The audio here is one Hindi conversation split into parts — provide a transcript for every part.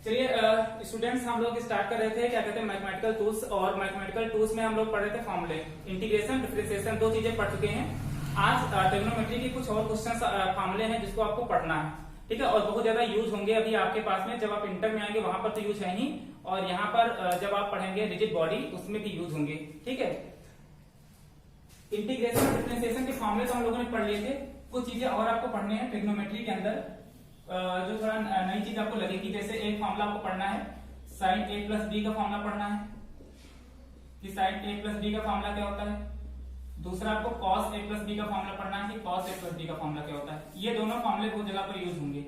चलिए स्टूडेंट्स, हम लोग स्टार्ट कर रहे थे क्या कहते हैं मैथमेटिकल टूल्स, और मैथमेटिकल टूल्स में हम लोग पढ़ रहे थे फॉर्मूले, इंटीग्रेशन, डिफरेंशिएशन, दो चीजें पढ़ चुके हैं। आज ट्रिग्नोमेट्री के कुछ और क्वेश्चन फॉर्मूले हैं जिसको आपको पढ़ना है, ठीक है। और बहुत ज्यादा यूज होंगे अभी आपके पास में, जब आप इंटर में आएंगे वहां पर तो यूज है ही, और यहाँ पर जब आप पढ़ेंगे रिजिड बॉडी उसमें भी यूज होंगे, ठीक है। इंटीग्रेशन डिफरेंशिएशन के फॉर्मूले तो हम लोगों ने पढ़ लिए थे, कुछ चीजें और आपको पढ़ने हैं ट्रिग्नोमेट्री के अंदर जो थोड़ा नई चीज आपको लगेगी। जैसे एक फॉर्मूला आपको पढ़ना है साइन ए प्लस बी का फॉर्मूला पढ़ना है कि साइन ए प्लस बी का फॉर्मूला क्या होता है। दूसरा आपको कॉस ए प्लस बी का फॉर्मूला पढ़ना है कि कॉस ए प्लस बी का फॉर्मूला क्या होता है। ये दोनों फॉर्मूले बहुत जगह पर यूज होंगे।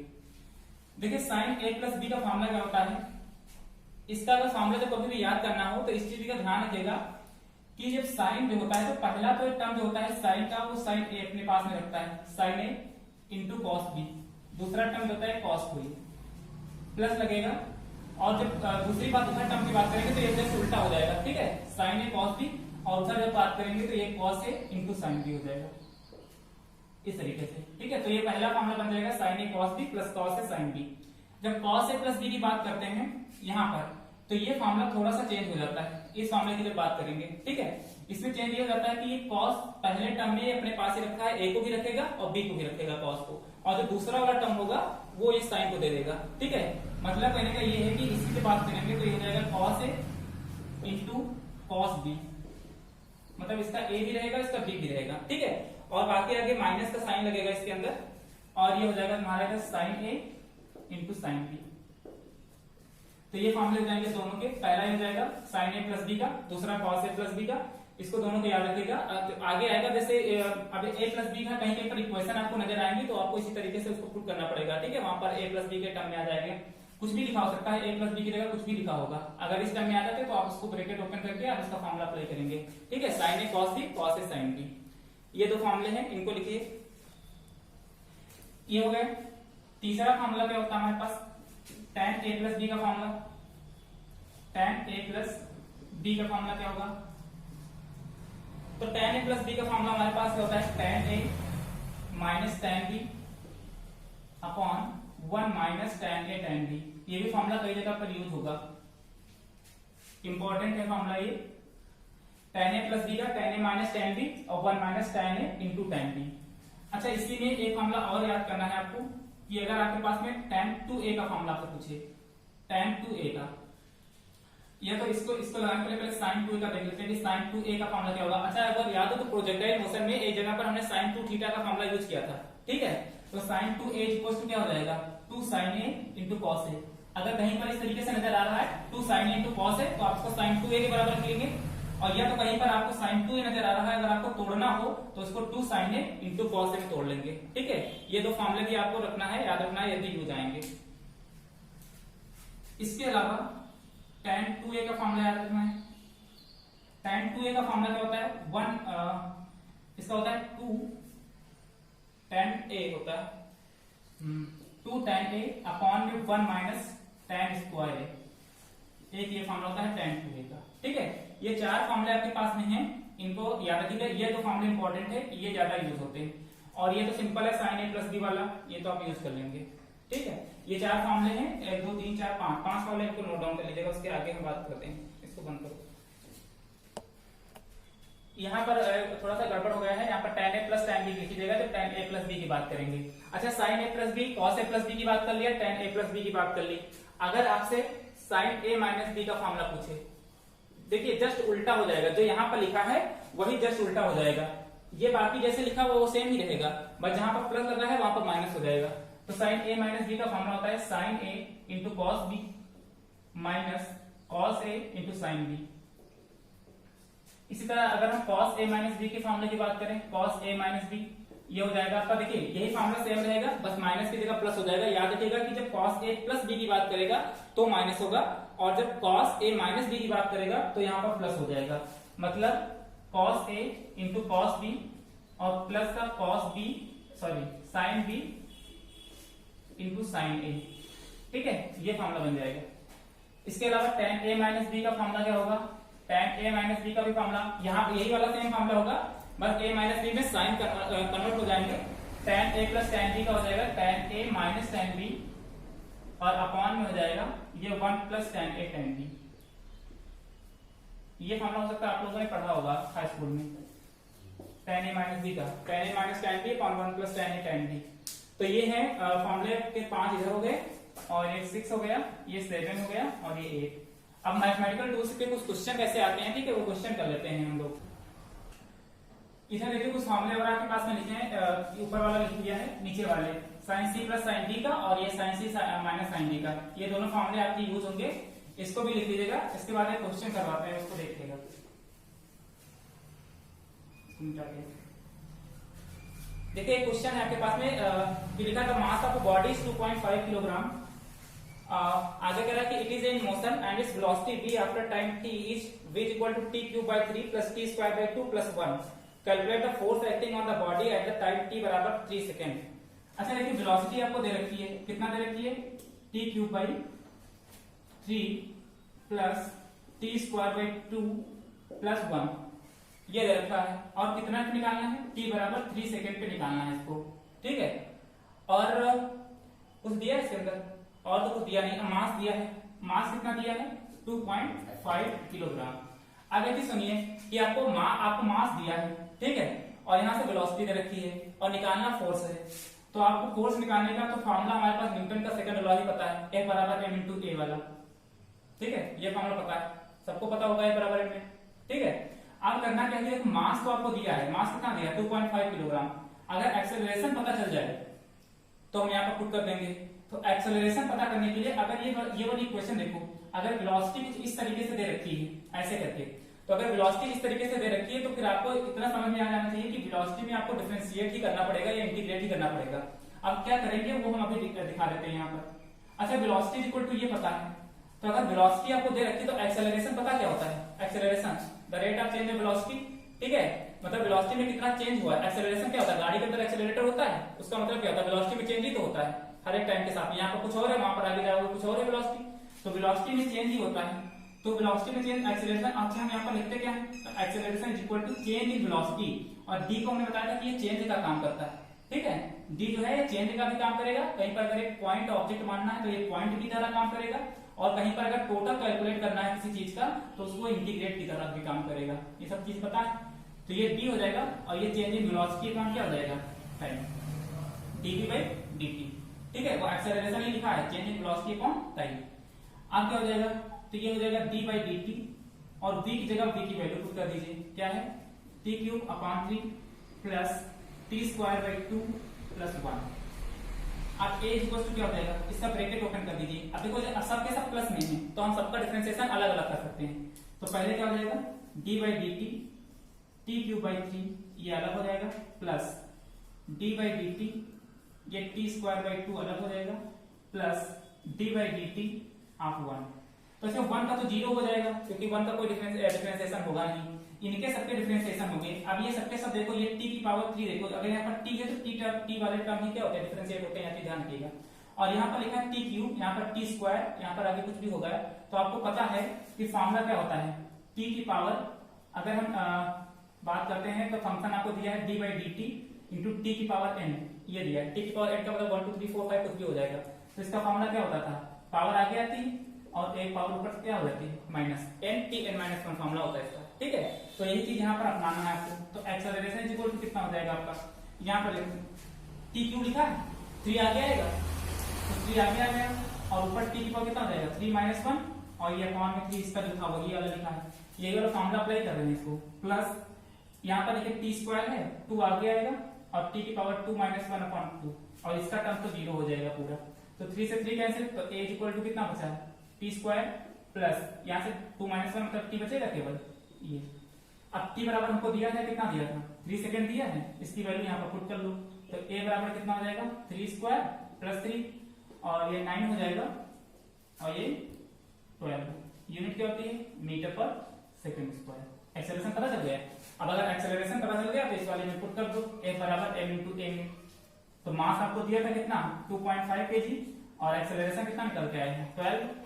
देखिए साइन ए प्लस बी का फॉर्मूला क्या होता है, इसका अगर फॉर्मूला जब कभी भी याद करना हो तो इस चीज का ध्यान रखिएगा कि जब साइन जो होता है तो पहला तो एक टर्म जो होता है साइन का, वो साइन ए अपने पास में रखता है, साइन ए इंटू कॉस बी। दूसरा टर्म होता है कॉस को प्लस लगेगा, और जब दूसरी बात दूसरा टर्म की बात करेंगे तो ये जस्ट उल्टा हो जाएगा, ठीक है। साइन ए कॉस बी, और उधर जब बात करेंगे तो ये cos A into sine B हो जाएगा इस तरीके से, ठीक है। तो ये पहला फॉर्मूला बन जाएगा sign A cos B plus cos A sine B. जब कॉस ए प्लस बी की बात करते हैं यहाँ पर, तो ये फॉर्मूला थोड़ा सा चेंज हो जाता है इस फॉर्मूले की जब बात करेंगे, ठीक है। इसमें चेंज ये हो जाता है कि ये कॉस पहले टर्म में अपने पास ही रखा है, ए को भी रखेगा और बी को भी रखेगा कॉस को, और जो दूसरा वाला टर्म होगा वो इस साइन को दे देगा, ठीक है। मतलब कहने का ये है कि इसी से बात करेंगे तो ये हो जाएगा cos A into cos B, मतलब इसका ए भी रहेगा इसका बी भी रहेगा, ठीक है। और बाकी आगे माइनस का साइन लगेगा इसके अंदर, और ये हो जाएगा हमारा साइन ए इंटू साइन बी। तो ये फॉर्मूले हो जाएंगे दोनों के, पहला हो जाएगा साइन ए प्लस बी का, दूसरा कॉस ए प्लस बी का। इसको दोनों को याद रखिएगा। आगे आएगा जैसे अब ए प्लस बी का कहीं कहीं पर इक्वेशन आपको नजर आएंगी तो आपको इसी तरीके से उसको प्रूव करना पड़ेगा, ठीक है। वहां पर ए प्लस बी के टर्म में आ जाएंगे, कुछ भी लिखा हो सकता है, ए प्लस बी की जगह कुछ भी लिखा होगा। अगर इस टर्म में आ जाते तो आप उसको ब्रैकेट ओपन करके आप इसका फॉर्मूला अप्लाई करेंगे, ठीक है। Sign A cos B, cos A sine B, ये दो फॉर्मूले हैं, इनको लिखिए। ये हो गए। तीसरा फॉर्मूला क्या होता है हमारे पास, tan ए प्लस बी का formula. tan A plus B का फॉर्मूला क्या होगा, तो tan ए प्लस बी का फॉर्मूला हमारे पास क्या होता है, tan A minus tan B upon 1 minus tan A tan B. ये भी फॉर्मूला कई जगह पर यूज होगा, इंपॉर्टेंट है फॉर्मूला ये। tan ए प्लस बी का tan A minus tan B और 1 माइनस tan ए इंटू tan बी। अच्छा, इसी में एक फॉर्मूला और याद करना है आपको कि अगर आपके पास में tan 2a का फॉर्मूला आपसे पूछे, tan 2a का, या तो इसको लगाने के पहले sin 2a का देख लेते हैं कि sin 2a का फॉर्मूला क्या होगा। अच्छा, अगर याद हो तो प्रोजेक्टाइल मोशन में एक जगह पर हमने sin 2 थीटा का फॉर्मूला यूज किया था, ठीक है। तो sin 2a इक्वल टू क्या हो जाएगा, 2 sin a into cos a। अगर कहीं पर इस तरीके से नजर आ रहा है 2 sin a into cos a, तो आप इसको sin 2a के बराबर रख लेंगे। और या तो कहीं पर आपको sin 2a नजर आ रहा है, अगर आपको तोड़ना हो तो इसको 2 sin a into cos a में तोड़ लेंगे, ठीक है। ये दो फॉर्मूले भी आपको रखना है, याद रखना है, यदि यूज आएंगे। इसके अलावा tan 2a का फॉर्मूला याद रखना है। tan 2a का फॉर्मूला क्या होता है, 1 इसका होता है 2 tan a होता है 2 tan a अपॉन में 1 माइनस tan स्क्वायर a। एक ये फॉर्मूला होता है tan 2a का, ठीक है। ये चार फॉर्मूले आपके पास में हैं, इनको याद रखिएगा। ये दो फॉर्मूले इंपॉर्टेंट है, ये ज्यादा यूज होते हैं, और ये तो सिंपल है sin a प्लस बी वाला, ये तो आप यूज कर लेंगे, ठीक है। ये चार फॉर्मूले हैं, 1 2 3 4 5 फॉर्मूले, इनको नोट डाउन कर लीजिएगा, उसके आगे हम बात करते हैं। इसको बंद करो। यहाँ पर थोड़ा सा गड़बड़ हो गया है, यहाँ पर tan a plus tan b लिख लीजिएगा जब tan a प्लस b की बात करेंगे। अच्छा, sin a plus b, cos a plus b की बात कर लिया, tan a प्लस b की बात कर ली। अगर आपसे sin a माइनस b का फॉर्मूला पूछे, देखिए जस्ट उल्टा हो जाएगा, जो यहाँ पर लिखा है वही जस्ट उल्टा हो जाएगा। ये बाकी जैसे लिखा हुआ वो सेम ही रहेगा, बस जहां पर प्लस लगा है वहां पर माइनस हो जाएगा। तो sin a माइनस b का फॉर्मूला होता है sin a into cos b minus cos a into sine b। इसी तरह अगर हम cos a माइनस b के फॉर्मूले की बात करें, cos a माइनस b, ये हो जाएगा आपका, देखिए यही फॉर्मूला सेम रहेगा, बस माइनस की जगह प्लस हो जाएगा। याद रखिएगा कि जब cos a प्लस b की बात करेगा तो माइनस होगा, और जब cos a माइनस b की बात करेगा तो यहाँ पर प्लस हो जाएगा। मतलब cos a into cos b और प्लस का cos b sin b into sin a, ठीक है। ये फॉर्मूला बन जाएगा। इसके अलावा tan a माइनस b का फॉर्मूला क्या होगा, tan a माइनस b का भी फॉर्मूला यहाँ यही वाला सेम फॉर्मूला होगा, बस a माइनस b में साइन कन्वर्ट हो जाएंगे। tan a plus tan b का हो जाएगा tan a minus tan b और अपॉन में हो जाएगा ये 1 plus tan A tan B। ये फॉर्मूला हो सकता है आप लोगों ने पढ़ा होगा हाई स्कूल में, tan A माइनस B का, tan A minus tan B upon 1 plus tan A tan B। तो ये है फॉर्मूले के 5 इधर हो गए और ये 6 हो गया, ये 7 हो गया और ये 8। अब मैथमेटिकल टूल्स के कुछ क्वेश्चन कैसे आते हैं, ठीक है, वो क्वेश्चन कर लेते हैं हम लोग। इधर देखिए कुछ फॉर्मूले वगैरह आपके पास में लिखे हैं, ऊपर वाला लिख दिया है, नीचे वाले sin C plus sin D का और ये sin C minus sin D का, ये दोनों फॉर्मूले आपके यूज होंगे, इसको भी लिख लीजिएगा। इसके बाद एक क्वेश्चन करवाते हैं, उसको देखिएगा। देखिए एक क्वेश्चन है आपके पास में, लिखा था mass of body is 2.5 kilogram. आगे कह रहा है कि it is in motion and its velocity v after time t is v equal to t cube by 3 plus t square by 2 plus 1। Calculate the force acting on the body at the time t बराबर 3 सेकंड। अच्छा देखिए वेलोसिटी आपको दे रखी है, कितना दे रखी है, t cube by 3 plus t square by 2 plus 1 ये दे रखा है, और कितना पे निकालना है, t बराबर 3 सेकंड पे निकालना है इसको, ठीक है। और कुछ दिया है इसके अंदर, और तो कुछ दिया नहीं, मास दिया है, मास कितना दिया है 2.5 किलोग्राम। अब देखिए सुनिए कि आपको मास दिया है, ठीक है, और यहाँ से वेलोसिटी दे रखी है और निकालना फोर्स है। तो आपको फोर्स निकालने का तो फॉर्मूला हमारे पास न्यूटन का सेकंड लॉ ही पता है, F बराबर m इंटू ए वाला, ठीक है, ये फॉर्मूला पता है, सबको पता होगा F बराबर m, ठीक है। अब करना क्या है, मास तो आपको दिया है, मास कितना दिया है 2.5 किलोग्राम। अगर एक्सेलरेशन पता चल जाए तो हम यहाँ पर पुट कर देंगे। तो एक्सेलरेशन पता करने के लिए अगर ये वाली इक्वेशन देखो, अगर वेलोसिटी कुछ इस तरीके से दे रखी है ऐसे करके, तो अगर वेलोसिटी इस तरीके से दे रखी है तो फिर आपको इतना समझ में आ जाना चाहिए कि वेलोसिटी में आपको डिफरेंशिएट ही करना पड़ेगा या इंटीग्रेट ही करना पड़ेगा। अब क्या करेंगे वो हम अभी दिखा देते हैं यहाँ पर। अच्छा वेलोसिटी इक्वल टू ये पता है, तो अगर वेलोसिटी आपको दे रखी है तो एक्सेलरेशन पता क्या होता है, acceleration the rate of change of velocity, ठीक है, मतलब वेलोसिटी में कितना चेंज हुआ है। एक्सेलरेशन क्या होता है, गाड़ी के अंदर एक्सेलरेटर होता है, उसका मतलब क्या होता है, वेलोसिटी में चेंज ही तो होता है हर एक टाइम के साथ। यहाँ पर कुछ और है, वहां पर आगे जाओगे कुछ और है वेलोसिटी, तो वेलोसिटी में चेंज ही होता है। तो वेलोसिटी में चेंज एक्सेलरेशन, अच्छा हम यहाँ पर लिखते क्या है, acceleration is equal to change in velocity, और डी को हमने बताया था कि ये चेंज का काम करता है, ठीक है। डी जो है चेंज का भी काम करेगा, कहीं पर अगर एक पॉइंट ऑब्जेक्ट मानना है तो ये पॉइंट की तरह काम करेगा, और कहीं पर अगर टोटल कैलकुलेट करना है किसी चीज का तो उसको इंटीग्रेट की तरह भी काम करेगा। ये सब चीज पता है, तो ये डी हो जाएगा, और ये चेंज इन वेलोसिटी का क्या हो जाएगा, टाइम डीवी बाई dt, ठीक है, वो एक्सेलरेशन ही लिखा है, change in velocity upon time. अब क्या हो जाएगा, तो ये हो जाएगा d बाई dt, और v की जगह v की वैल्यू पुट कर दीजिए, क्या है t cube upon 3 plus t square by 2 plus 1। अब a इक्वल टू क्या हो जाएगा, इसका ब्रैकेट ओपन कर दीजिए। अब देखो सबके सब प्लस में है तो हम सबका डिफरेंशिएशन अलग अलग कर सकते हैं। तो पहले क्या हो जाएगा, d by dt t cube by 3 ये अलग हो जाएगा, प्लस d बाई dt ये t स्क्वायर बाई 2 अलग हो जाएगा, plus d by dt of 1। तो इसमें 1 का तो 0 हो जाएगा क्योंकि 1 का कोई डिफरेंशिएशन होगा नहीं, इनके सबके डिफरेंशिएशन हो गए। अब ये सबके सब देखो, ये t की पावर 3 देखो, अगर यहाँ पर t है तो t वाले टर्म ही क्या होते हैं, डिफरेंशिएट होते हैं, यहाँ पे ध्यान रखिएगा। और यहाँ पर लिखा है t क्यूब, यहाँ पर t स्क्वायर, यहाँ पर आगे कुछ भी होगा, तो आपको पता है कि फॉर्मूला क्या होता है, t की पावर, अगर हम बात करते हैं तो फंक्शन आपको दिया है d by D T into T की पावर n, ये दिया है, t की पावर n का मतलब 1 2 3 4 5 कुछ भी हो जाएगा। तो इसका फॉर्मूला क्या होता था, पावर आगे आती और एक पावर ऊपर क्या हो जाती है, minus n t n minus 1 formula होता है इसका, ठीक है। तो यही चीज यहाँ पर अपनाना है आपको। तो एक्सेलरेशन इक्वल टू कितना हो जाएगा आपका, यहाँ पर t क्यूब लिखा है, 3 आगे आएगा, तो 3 आगे आ गया, और ऊपर t की पावर कितना हो जाएगा 3 माइनस 1, और ये अपॉन में 3 इसका लिखा होगा, ये वाला लिखा है, ये वाला फॉर्मूला अप्लाई कर रहे हैं इसको, प्लस यहाँ पर देखिए टी स्क्वायर है, 2 आगे आएगा, और t की पावर 2 माइनस 1 अपॉन 2, और इसका टर्म तो 0 हो जाएगा पूरा। तो 3 से 3 कैंसिल, तो a इक्वल टू कितना बचा है, टी स्क्वायर प्लस यहाँ से 2 माइनस 1 मतलब t बचेगा केवल ये। अब t बराबर हमको दिया है, कितना दिया था 3 सेकंड दिया है, इसकी वैल्यू यहाँ पर पुट कर लो। तो a बराबर कितना हो जाएगा 3 स्क्वायर प्लस 3, और ये 9 हो जाएगा, और ये 12। यूनिट क्या होती है, मीटर पर सेकंड स्क्वायर। एक्सेलरेशन पता चल गया। अब अगर एक्सेलरेशन पता चल गया तो इस वाले में पुट कर दो, F बराबर m इंटू m। तो मास आपको दिया था कितना 2.5 kg, और एक्सेलरेशन कितना निकल के आया है 12।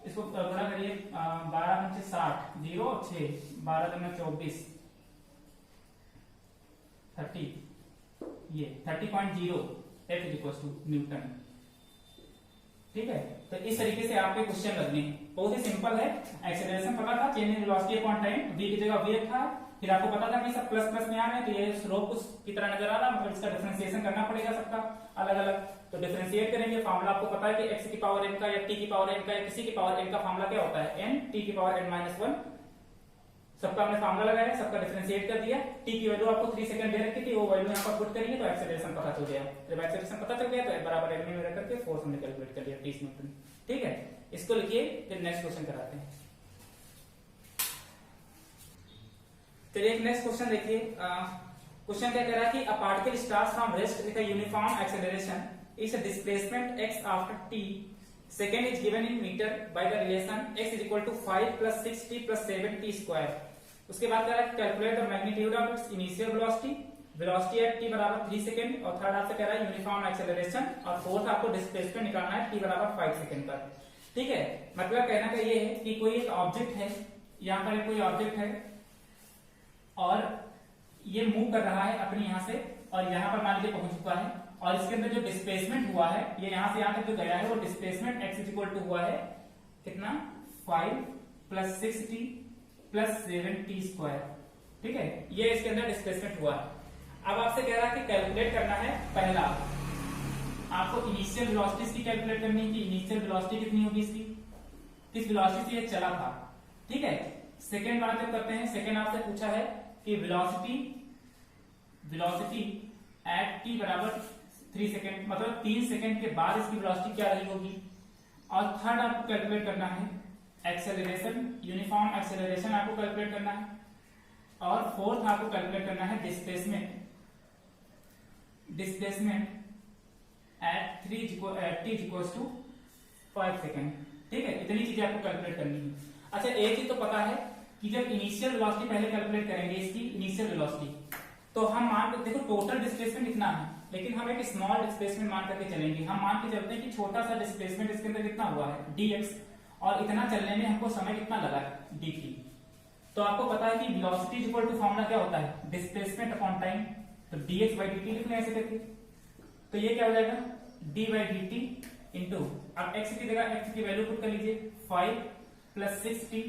इसको गुणा करिए, 12 × 60, 0 6, 12 × 24, 30, ये 30.0 F इक्वल टू न्यूटन। ठीक है, तो इस तरीके से आपके क्वेश्चन लगने हैं। बहुत ही सिंपल है। एक्सेलरेशन पता था, change in velocity upon time, v की जगह v रखा है। फिर आपको पता था कि सब प्लस प्लस में आ रहे हैं, तो ये स्लोप की तरह नजर आ रहा है, मतलब इसका डिफरेंशिएशन करना पड़ेगा सबका अलग अलग। तो डिफरेंशिएट करेंगे, फार्मूला आपको पता है कि x की पावर n का या t की पावर n का या किसी की पावर n का फार्मूला क्या होता है, n t की पावर n माइनस 1। सबका हमने फार्मूला लगाया, सबका डिफरेंशिएट कर दिया। t की वैल्यू आपको 3 सेकंड दे रखी थी, वो वैल्यू यहाँ पर पुट करिए तो एक्सेलरेशन पता चल गया। जब एक्सेलरेशन पता चल गया तो बराबर m में रख करके फोर्स हमने कैलकुलेट कर लिया 30 न्यूटन। ठीक है, इसको लिखिए, फिर नेक्स्ट क्वेश्चन कराते हैं। चलिए एक नेक्स्ट क्वेश्चन देखिए। क्वेश्चन क्या कह रहा है कि a particle starts from rest with a uniform acceleration is a displacement x after t second is given in metre by the relation x is equal to 5 plus 6t plus 7t square. उसके बाद कह रहा है calculate the magnitude of its initial velocity, velocity at t बराबर 3 सेकंड, और थर्ड आपसे कह रहा है यूनिफॉर्म एक्सेलरेशन, और फोर्थ आपको डिस्प्लेसमेंट निकालना है t बराबर 5 सेकंड पर। ठीक है, मतलब कहना का ये है कि कोई एक ऑब्जेक्ट है, यहाँ पर कोई ऑब्जेक्ट है और ये मूव कर रहा है अपनी यहाँ से, और यहाँ पर मान लीजिए पहुंच चुका है, और इसके अंदर जो डिस्प्लेसमेंट हुआ है, ये यहाँ से यहाँ तक जो गया है, वो displacement x is equal to हुआ है कितना, 5 plus 6t plus 7t square. ठीक है, ये इसके अंदर डिस्प्लेसमेंट हुआ है। अब आपसे कह रहा है कि कैलकुलेट करना है, पहला आपको इनिशियल वेलोसिटी की कैलकुलेट करनी है कि इनिशियल वेलोसिटी कितनी होगी इसकी, किस वेलोसिटी से ये चला था। ठीक है, सेकेंड बात जब करते हैं, सेकेंड आपसे पूछा है कि वेलोसिटी एट t बराबर 3 सेकेंड, मतलब 3 सेकेंड के बाद इसकी वेलोसिटी क्या रही होगी। और थर्ड आपको कैलकुलेट करना है एक्सेलरेशन, यूनिफॉर्म एक्सेलरेशन आपको कैलकुलेट करना है, और फोर्थ आपको कैलकुलेट करना है displacement at t equals to 5 second. ठीक है, इतनी चीजें आपको कैलकुलेट करनी है। अच्छा, एक चीज तो पता है कि जब इनिशियल वेलोसिटी पहले कैलकुलेट करेंगे इसकी इनिशियल वेलोसिटी, तो हम मान के देखो टोटल डिस्प्लेसमेंट इतना है, लेकिन हम एक स्मॉल डिस्प्लेसमेंट मान करके चलेंगे। हम मान के चलते हैं कि छोटा सा डिस्प्लेसमेंट इसके अंदर कितना हुआ है dx, और इतना चलने में हमको समय कितना लगा है dt। तो आपको पता है कि velocity is equal to formula क्या होता है, डिस्प्लेसमेंट अपॉन टाइम, तो dx बाई dt लिख लें ऐसे करके। तो ये क्या हो जाएगा d बाई dt इंटू, अब x की जगह x की वैल्यू पुट कर लीजिए 5 plus 6t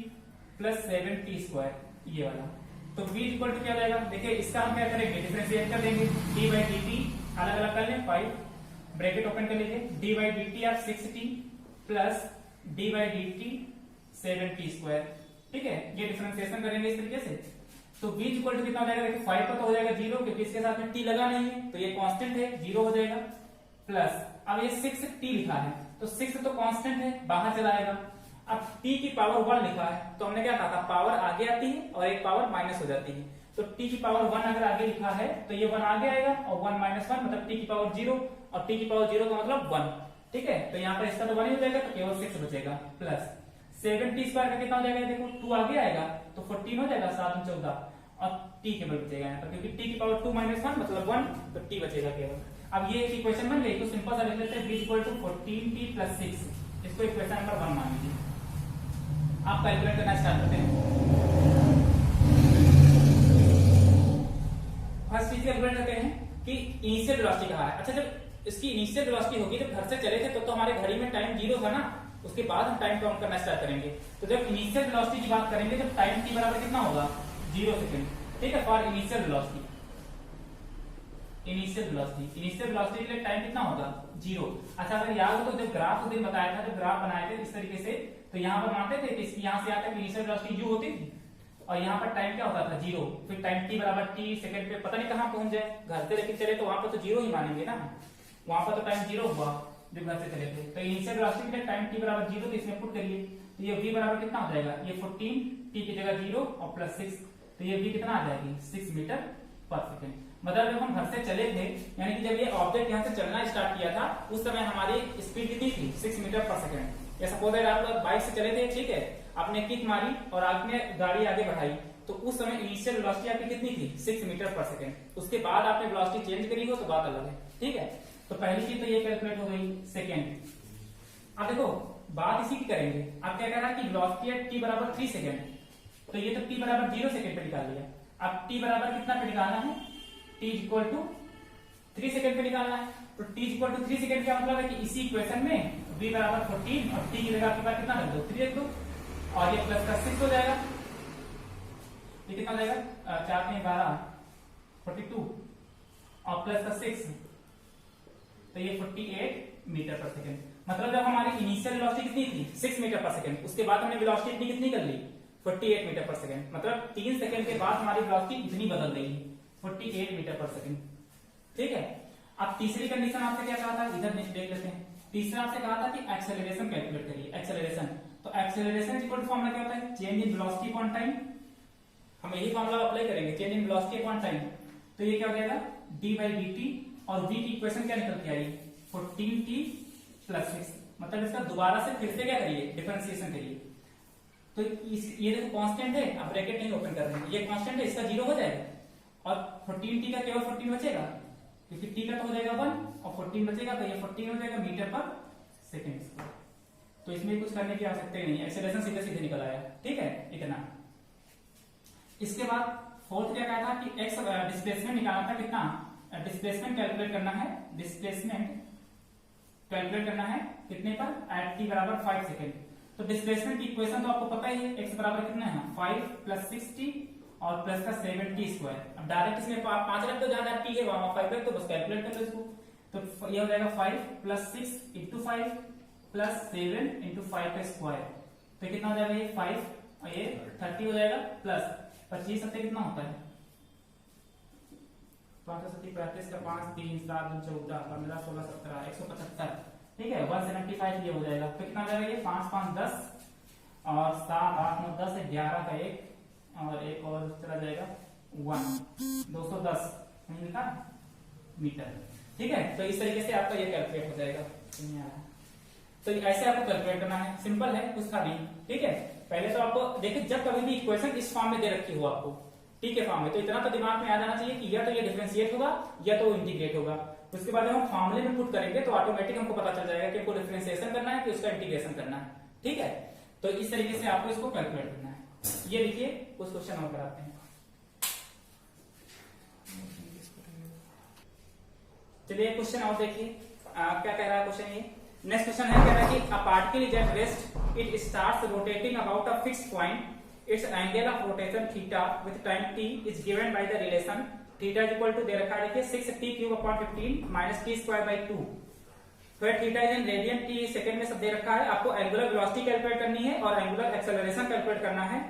plus 7t square, ये वाला। तो v इक्वल टू क्या हो जाएगा, देखिए इसका हम क्या करेंगे, डिफरेंशिएट कर देंगे, d बाई dt अलग अलग कर लें, 5 ब्रैकेट ओपन कर लीजिए, d बाई dt आप 6t plus d by dt 7t square. ठीक है, ये डिफरेंशिएशन करेंगे इस तरीके से। तो v इक्वल टू कितना हो जाएगा, देखिए 5 पर तो हो जाएगा 0, क्योंकि इसके साथ में t लगा नहीं है, तो ये कांस्टेंट है, 0 हो जाएगा, प्लस अब ये 6t लिखा है, तो 6 तो कांस्टेंट है, बाहर चला आएगा। अब t की पावर 1 लिखा है, तो हमने क्या कहा था, पावर आगे आती है और एक पावर माइनस हो जाती है। तो t की पावर 1 अगर आगे लिखा है तो ये 1 आगे आएगा, और 1 माइनस 1 मतलब t की पावर 0, और t की पावर 0 का मतलब 1। ठीक है, तो यहाँ पर इसका तो 1 ही हो जाएगा, तो केवल 6 बचेगा, प्लस 7t स्क्वायर का कितना हो जाएगा, देखो 2 आगे आएगा तो 14 हो जाएगा, 7 में 14, और t केवल बचेगा यहाँ पर, क्योंकि t की पावर 2 माइनस 1 मतलब 1, तो t बचेगा केवल। अब ये इक्वेशन बन गई, तो सिंपल सा लिख लेते हैं v equal to 14t plus 6, इसको इक्वेशन नंबर 1 मान लीजिए। आप कैलकुलेट करना स्टार्ट करते हैं। फर्स्ट चीज कैलकुलेट करते हैं कि इनिशियल वेलोसिटी कहाँ है। अच्छा, जब इसकी इनिशियल वेलोसिटी होगी, जब घर से चले थे तो हमारे घड़ी में टाइम 0 था ना, उसके बाद हम टाइम काउंट करना स्टार्ट करेंगे। तो जब इनिशियल वेलोसिटी की बात करेंगे, जब टाइम t बराबर कितना होगा 0 सेकंड। ठीक है, for initial velocity, initial velocity के लिए टाइम कितना होगा 0। अच्छा, अगर याद हो तो जब ग्राफ उस दिन बताया था, जब ग्राफ बनाए थे इस तरीके से, तो यहाँ पर मानते थे कि यहाँ से यहाँ तक इनिशियल वेलोसिटी u होती थी, और यहाँ पर टाइम क्या होता था 0, फिर टाइम t बराबर t सेकंड पे पता नहीं कहाँ पहुंच जाए, घर से लेके चले तो वहां पर तो 0 ही मानेंगे ना, वहां पर तो टाइम 0 हुआ जब घर से चले थे। तो इनिशियल वेलोसिटी के लिए टाइम t बराबर 0, तो इसमें पुट करिए, तो ये v बराबर कितना हो जाएगा, ये 14 t की जगह 0 और प्लस 6, तो ये v कितना आ जाएगी 6 मीटर पर सेकंड। मतलब जब हम घर से चले थे, यानी कि जब ये ऑब्जेक्ट यहाँ से चलना स्टार्ट किया था, उस समय हमारी स्पीड कितनी थी 6 मीटर पर सेकंड। या सपोज अगर आप बाइक से चले थे, ठीक है, आपने किक मारी और आपने गाड़ी आगे बढ़ाई, तो उस समय इनिशियल वेलोसिटी आपकी कितनी थी 6 मीटर पर सेकंड। उसके बाद आपने वेलोसिटी चेंज करी हो तो बात अलग है। ठीक है, तो पहली चीज तो ये कैलकुलेट हो गई। सेकेंड, अब देखो बात इसी की करेंगे। अब क्या कह रहा है कि वेलोसिटी एट t बराबर 3 सेकंड, तो ये तो t बराबर 0 सेकंड पे निकाल लिया। अब t बराबर कितना पे निकालना है, t इक्वल टू 3 सेकंड पे निकालना है। तो t इक्वल टू 3 सेकंड का मतलब है कि इसी इक्वेशन में v बराबर 14 और t की जगह आपके पास कितना रख दो 3 रख दो और ये प्लस का 6 हो जाएगा। ये कितना हो जाएगा 4 में 12 42 और प्लस का 6 तो ये 48 मीटर पर सेकेंड। मतलब जब हमारी इनिशियल वेलोसिटी कितनी थी 6 मीटर पर सेकेंड, उसके बाद हमने वेलोसिटी कितनी कर ली 48 मीटर पर सेकेंड। मतलब 3 सेकेंड के बाद हमारी वेलोसिटी इतनी बदल गई 48 मीटर पर सेकेंड। ठीक है, अब तीसरी कंडीशन आपसे क्या कहा था, इधर देख लेते हैं। तीसरा आपसे कहा था कि एक्सेलरेशन कैलकुलेट करिए। एक्सेलरेशन, तो एक्सेलरेशन इक्वल टू फॉर्मूला क्या होता है, change in velocity upon time. हम यही फॉर्मूला अप्लाई करेंगे, change in velocity upon time. तो ये क्या हो जाएगा d/dt और v की इक्वेशन क्या निकल के आई 14t + 6। मतलब इसका दोबारा से फिर से क्या करिए डिफरेंशिएशन करिए। तो ये देखो कांस्टेंट है, अब ब्रैकेट नहीं ओपन कर रहे हैं, ये कांस्टेंट है, इसका 0 हो जाएगा और 14t का केवल 14 बचेगा क्योंकि t का तो हो जाएगा 1 और 14 बचेगा तो ये 14 हो जाएगा मीटर पर सेकेंड स्क्वायर। तो इसमें कुछ करने की आवश्यकता ही नहीं है, एक्सेलरेशन सीधे सीधे निकल आया। ठीक है, इतना। इसके बाद फोर्थ क्या कहा था कि एक्स डिस्प्लेसमेंट निकालना था, कितना डिस्प्लेसमेंट कैलकुलेट करना है। डिस्प्लेसमेंट कैलकुलेट करना है कितने पर एट t बराबर 5 सेकेंड। तो डिस्प्लेसमेंट की इक्वेशन तो आपको पता ही है, x बराबर कितना है 5 + 6t और प्लस का 7t स्क्वायर। अब डायरेक्ट इसमें 5 रख दो, जहां t है वहां 5 रख दो, बस कैलकुलेट कर लो इसको। तो ये हो जाएगा 5 + 6 × 5 + 7 × 5 का स्क्वायर। तो कितना हो जाएगा ये 5 और ये 30 हो जाएगा प्लस 25 सत्ते कितना होता है 5 7 35 का 5 3 7 14 15 16 17 175। ठीक है, 175 ये हो जाएगा। तो कितना हो जाएगा ये 5 5 10 और 7 8 9 10 11 का 1 और एक और चला जाएगा 1 210 नहीं लिखा मीटर। ठीक है, तो इस तरीके से आपका ये कैलकुलेट हो जाएगा। तो ऐसे आपको कैलकुलेट करना है, सिंपल है, कुछ था नहीं। ठीक है, पहले तो आपको देखिए जब कभी भी इक्वेशन इस फॉर्म में दे रखी हो आपको ठीक है फॉर्म में, तो इतना तो दिमाग में आ जाना चाहिए कि या तो ये डिफरेंशिएट होगा या तो इंटीग्रेट होगा। उसके बाद जब हम फॉर्मूले में पुट करेंगे तो ऑटोमेटिक हमको पता चल जाएगा कि हमको डिफरेंशिएशन करना है कि उसका इंटीग्रेशन करना है। ठीक है, तो इस तरीके से आपको इसको कैलकुलेट करना है। ये देखिए कुछ क्वेश्चन और कराते हैं। चलिए क्वेश्चन और देखिए क्या कह रहा है क्वेश्चन। ये नेक्स्ट क्वेश्चन है, कह रहा है कि a particle is at rest, it starts rotating about a fixed point, its angle of rotation theta with time t is given by the relation theta is equal to दे रखा है देखिए 6t³ / 15 - t²/2। फिर theta is in radian, t second में सब दे रखा है। आपको एंगुलर वेलोसिटी कैलकुलेट करनी है और एंगुलर एक्सेलरेशन कैलकुलेट करना है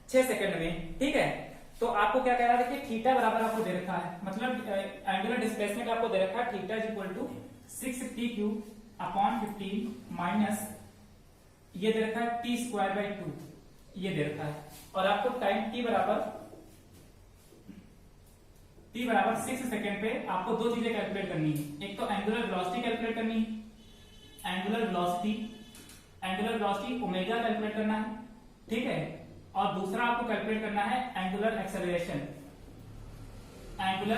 6 सेकंड में। ठीक है, तो आपको क्या कह रहा है देखिए थीटा बराबर आपको दे रखा है, मतलब एंगुलर डिस्प्लेसमेंट आपको दे रखा है theta is equal to 6t³ / 15 minus ये दे रखा है t²/2 ये दे रखा है। और आपको टाइम t बराबर 6 सेकेंड पे आपको दो चीजें कैलकुलेट करनी है। एक तो एंगुलर वेलोसिटी कैलकुलेट करनी है, एंगुलर वेलोसिटी ओमेगा कैलकुलेट करना है। ठीक है, और दूसरा आपको कैलकुलेट करना है एंगुलर एक्सेलरेशन। एंगुलर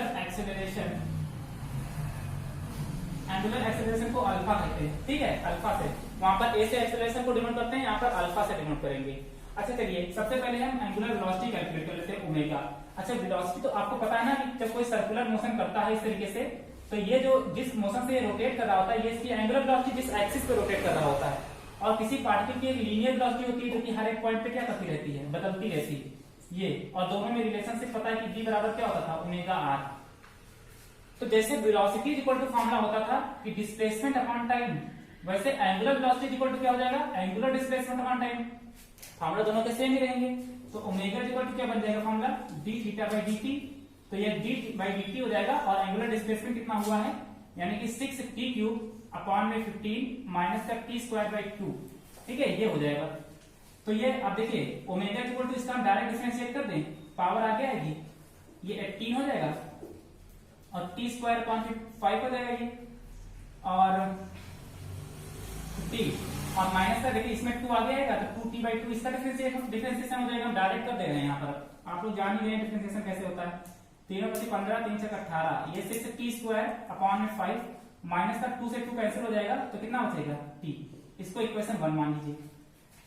एक्सेलरेशन को अल्फा कहते हैं। ठीक है, अल्फा से वहां पर ए से एक्सेलरेशन को डिनोट करते हैं, यहाँ पर अल्फा से डिनोट करेंगे। अच्छा चलिए सबसे पहले हम एंगुलर वेलोसिटी कैलकुलेट कर लेते हैं ओमेगा। अच्छा वेलोसिटी तो आपको पता है ना कि जब कोई सर्कुलर मोशन करता है इस तरीके से, तो ये जो जिस मोशन से रोटेट कर रहा होता है ये इसकी एंगुलर वेलोसिटी जिस एक्सिस पे रोटेट कर रहा होता है। और किसी पार्टिकल की एक लीनियर वेलोसिटी होती है जो कि हर एक पॉइंट पे क्या करती रहती है, बदलती रहती है ये। और दोनों में रिलेशनशिप पता है कि v बराबर क्या होता था ओमेगा r। तो जैसे वेलोसिटी इक्वल टू फॉर्मूला होता था कि डिस्प्लेसमेंट अपॉन टाइम, वैसे एंगुलर वेलोसिटी इक्वल टू क्या हो जाएगा angular displacement upon time. Formula दोनों के सेम ही रहेंगे। तो ओमेगा इक्वल टू क्या बन जाएगा फॉर्मूला d∅dt। तो ये d/dt हो जाएगा और एंगुलर डिस्प्लेसमेंट कितना हुआ है यानी कि 6t³ / 15 माइनस का t²/2। ठीक है, ये हो जाएगा। तो ये अब देखिए ओमेगा इक्वल टू इसका हम डायरेक्ट डिफरेंशिएट कर दें, पावर आगे आएगी, ये 18 हो जाएगा और t²/5 हो जाएगा ये और 15 और माइनस का देखिए इसमें 2 आगे आएगा तो 2t/2 इसका डिफरेंशिएशन हो जाएगा। हम डायरेक्ट कर दे रहे हैं, यहाँ पर आप लोग जान ही रहे हैं डिफरेंशिएशन कैसे होता है। 3 × 15 3 × 18 ये 6t² / 5 माइनस का 2 से 2 कैंसिल हो जाएगा तो कितना बचेगा t। इसको इक्वेशन 1 मान लीजिए।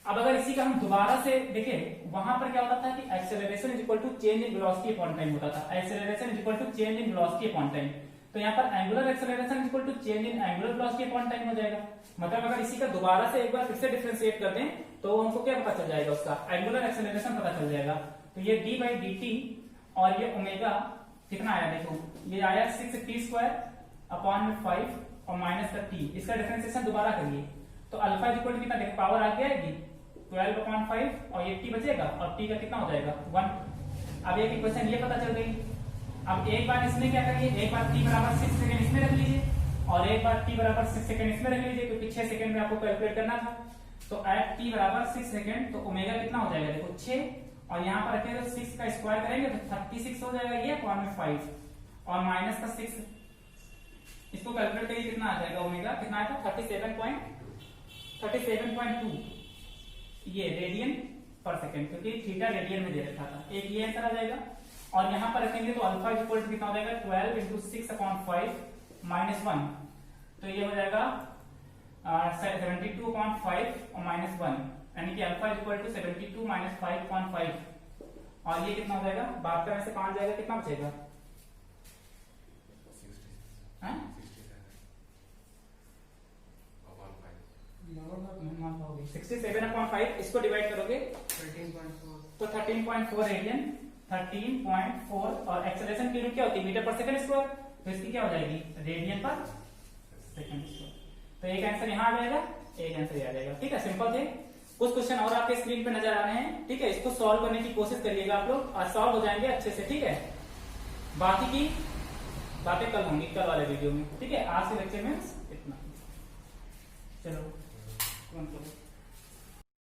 अब अगर इसी का हम दोबारा से देखें, वहां पर क्या होता था कि acceleration is equal to change in velocity upon time होता था। Acceleration is equal to change in velocity upon time. तो तो यहाँ पर angular acceleration equal to change in angular velocity upon time हो जाएगा। मतलब अगर इसी का दोबारा से एक बार फिर से डिफरेंशिएट कर दें तो हमको क्या पता चल जाएगा, उसका एंगुलर एक्सेलरेशन पता चल जाएगा। तो ये d बाई डी टी और ये ओमेगा कितना आया, देखो ये आया 6t² अपॉन 5 और माइनस का t, इसका डिफरेंशिएशन दोबारा करिए तो अल्फा इक्वल टू कितना, पावर आगे आएगी 12 अपॉन 5 और ये t बचेगा और t का कितना हो जाएगा 1। अब एक इक्वेशन ये पता चल गई। अब एक बार इसमें क्या करिए, एक बार t बराबर 6 सेकंड इसमें रख लीजिए और एक बार t बराबर 6 सेकंड इसमें रख लीजिए, क्योंकि 6 सेकंड में आपको कैलकुलेट करना था। तो एट t बराबर 6 सेकंड तो ओमेगा कितना हो जाएगा, देखो 6 और यहाँ पर रखेंगे तो 6 का स्क्वायर करेंगे तो 36 हो जाएगा ये अपॉन में 5 और माइनस का 6, इसको कैलकुलेट करिए कितना आ जाएगा, ओमेगा कितना आएगा 37.2 ये रेडियन पर सेकंड, क्योंकि थीटा रेडियन में दे रखा था। एक ये आंसर आ जाएगा और यहाँ पर रखेंगे तो अल्फा इक्वल टू कितना हो जाएगा 12 इंटू 6 अपॉन 5 माइनस 1, तो ये हो जाएगा 72 अपॉन 5 और माइनस 1, यानी कि alpha equal to 72 minus 5 upon 5 और ये कितना हो जाएगा, बात करने से 5 जाएगा, कितना बचेगा 67 अपॉन 5, इसको डिवाइड करोगे 13.4 तो 13.4 रेडियन 13.4 और एक्सेलरेशन की यूनिट क्या होती है, मीटर पर सेकंड स्क्वायर, तो इसकी क्या हो जाएगी रेडियन पर सेकंड स्क्वायर। तो एक आंसर यहाँ आ जाएगा, एक आंसर आ जाएगा। ठीक है, सिंपल थे। कुछ क्वेश्चन और आपके स्क्रीन पे नजर आ रहे हैं, ठीक है, इसको सॉल्व करने की कोशिश करिएगा आप लोग, आज सॉल्व हो जाएंगे अच्छे से। ठीक है, बाकी की बातें कल होंगी, कल वाले वीडियो में। ठीक है, आज के लेक्चर में इतना। चलो